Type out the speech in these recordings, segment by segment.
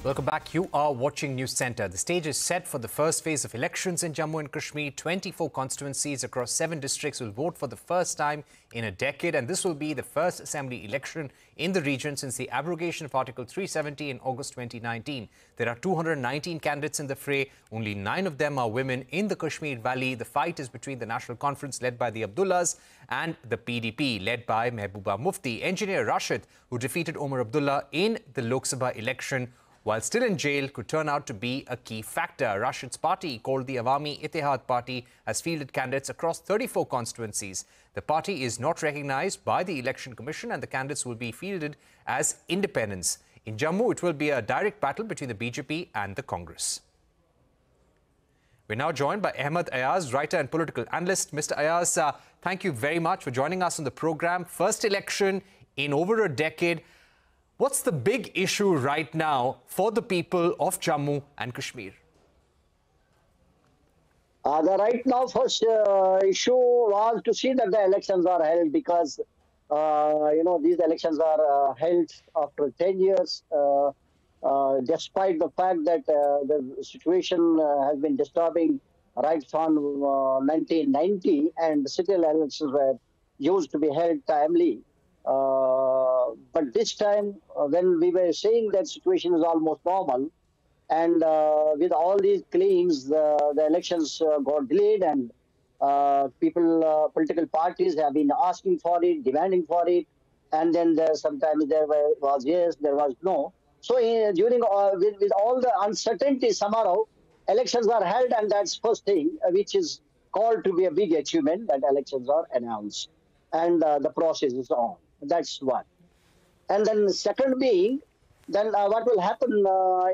Welcome back. You are watching News Centre. The stage is set for the first phase of elections in Jammu and Kashmir. 24 constituencies across 7 districts will vote for the first time in a decade, and this will be the first assembly election in the region since the abrogation of Article 370 in August 2019. There are 219 candidates in the fray. Only 9 of them are women in the Kashmir Valley. The fight is between the National Conference led by the Abdullahs and the PDP led by Mehbooba Mufti. Engineer Rashid, who defeated Omar Abdullah in the Lok Sabha election, while still in jail, could turn out to be a key factor. Rashid's party, called the Awami Ittihad Party, has fielded candidates across 34 constituencies. The party is not recognised by the Election Commission and the candidates will be fielded as independents. In Jammu, it will be a direct battle between the BJP and the Congress. We're now joined by Ahmed Ayaz, writer and political analyst. Mr. Ayaz, thank you very much for joining us on the programme. First election in over a decade. What's the big issue right now for the people of Jammu and Kashmir? The right now first issue was to see that the elections are held because, these elections are held after 10 years, despite the fact that the situation has been disturbing right from 1990 and city elections were used to be held timely. But this time, when we were saying that situation is almost normal, and with all these claims, the elections got delayed, and political parties have been asking for it, demanding for it, and then sometimes there was yes, there was no. So with all the uncertainty, somehow elections are held, and that's first thing, which is called to be a big achievement, that elections are announced, and the process is on. That's one. And then second being, then what will happen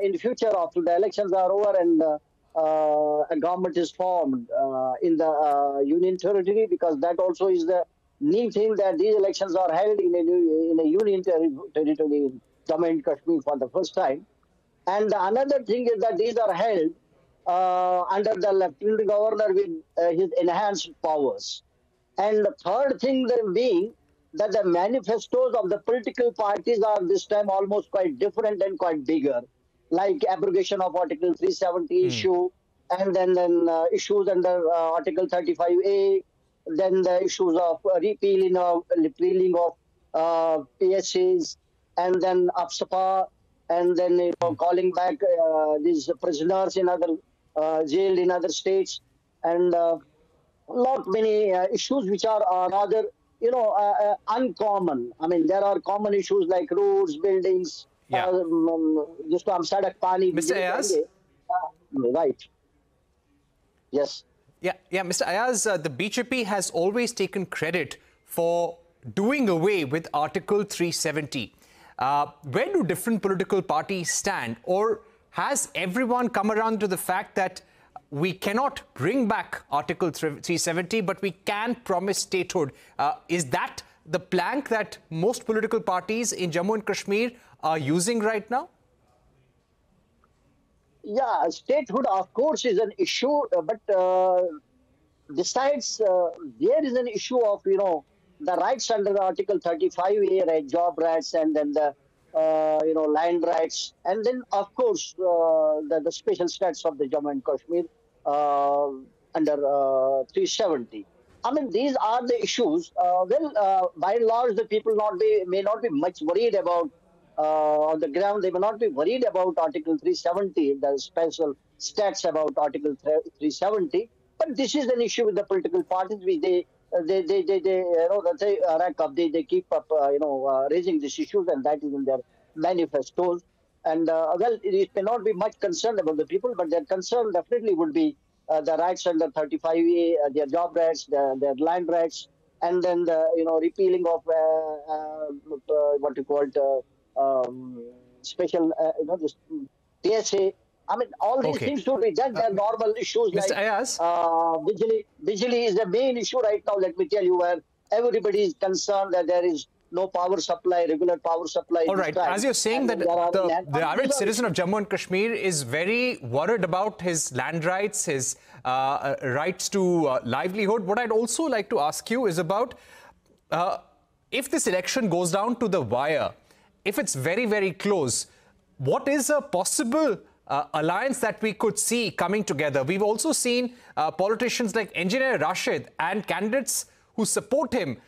in the future after the elections are over and a government is formed in the union territory, because that also is the new thing, that these elections are held in a union territory in Jammu and Kashmir for the first time. And another thing is that these are held under the Lieutenant Governor with his enhanced powers. And the third thing then being that the manifestos of the political parties are this time almost quite different and quite bigger, like abrogation of Article 370 issue, and then issues under Article 35A, then the issues of repealing of PSAs, and then UPSAPA, and then calling back these prisoners in other jailed in other states, and lot many issues which are rather uncommon. I mean, there are common issues like roads, buildings, sadak pani. Mr. Ayaz? Right. Yes. Yeah, Mr. Ayaz, the BJP has always taken credit for doing away with Article 370. Where do different political parties stand? Or has everyone come around to the fact that we cannot bring back Article 370, but we can promise statehood? Is that the plank that most political parties in Jammu and Kashmir are using right now? Yeah, statehood, of course, is an issue. But besides, there is an issue of, the rights under Article 35A, right, job rights, and then the land rights, and then, of course, the special status of the Jammu and Kashmir under 370. I mean, these are the issues. By and large, the people may not be much worried about on the ground. They may not be worried about Article 370, the special stats about Article 370. But this is an issue with the political parties, which they rack up. They keep up, raising these issues, and that is in their manifestos. And, it may not be much concerned about the people, but their concern definitely would be the rights under 35A, their job rights, their land rights, and then the, repealing of what you call special, this PSA. I mean, all these things should be done. They are normal issues. Mr. Like Ayaz? Bijli is the main issue right now, let me tell you, where everybody is concerned that there is no power supply, regular power supply. All right. As you're saying that the average citizen of Jammu and Kashmir is very worried about his land rights, his rights to livelihood. What I'd also like to ask you is about if this election goes down to the wire, if it's very, very close, what is a possible alliance that we could see coming together? We've also seen politicians like Engineer Rashid and candidates who support him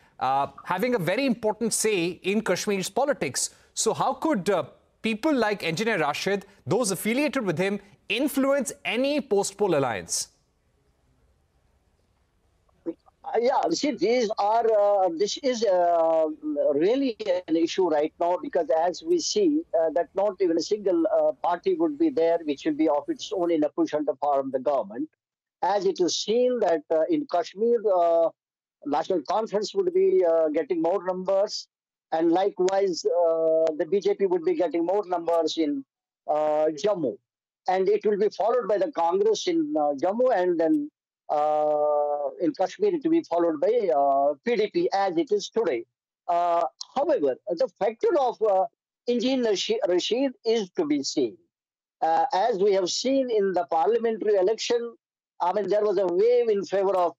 having a very important say in Kashmir's politics. So how could people like Engineer Rashid, those affiliated with him, influence any post-poll alliance? Yeah, see, this is really an issue right now, because as we see that not even a single party would be there which will be of its own in a position to form the government. As it is seen that in Kashmir, National Conference would be getting more numbers, and likewise the BJP would be getting more numbers in Jammu, and it will be followed by the Congress in Jammu, and then in Kashmir, it will be followed by PDP as it is today. However, the factor of Engineer Rashid is to be seen. As we have seen in the parliamentary election, I mean, there was a wave in favor of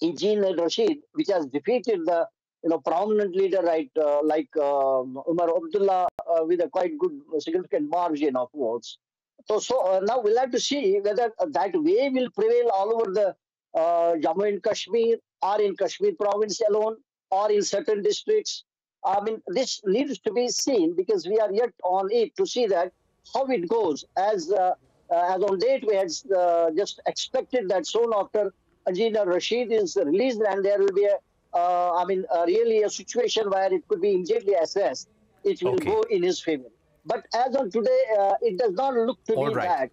Engineer Rashid, which has defeated the prominent leader, right, like Umar Abdullah, with a quite good significant margin of votes. So now we'll have to see whether that way will prevail all over the Jammu and Kashmir, or in Kashmir province alone, or in certain districts. I mean, this needs to be seen, because we are yet on it to see that how it goes. As on date, we had just expected that soon after Engineer Rashid is released, and there will be really a situation where it could be immediately assessed. It will go in his favor. But as on today, it does not look to be that.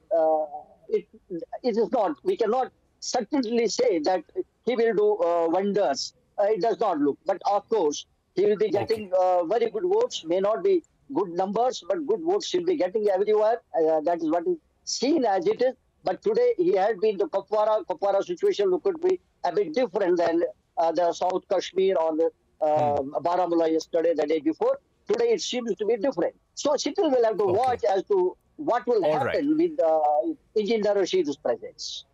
It is not. We cannot certainly say that he will do wonders. It does not look. But of course, he will be getting very good votes. May not be good numbers, but good votes he'll be getting everywhere. That is what is seen as it is. But today, he had been to Kupwara. Kupwara situation could be a bit different than the South Kashmir or the Baramulla yesterday, the day before. Today, it seems to be different. So, still will have to watch as to what will happen with Engineer Rashid's presence.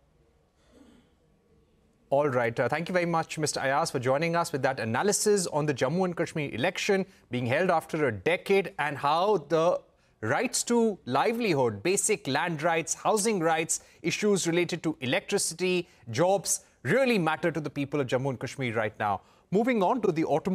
All right. Thank you very much, Mr. Ayaz, for joining us with that analysis on the Jammu and Kashmir election being held after a decade, and how the rights to livelihood, basic land rights, housing rights, issues related to electricity, jobs really matter to the people of Jammu and Kashmir right now. Moving on to the automobile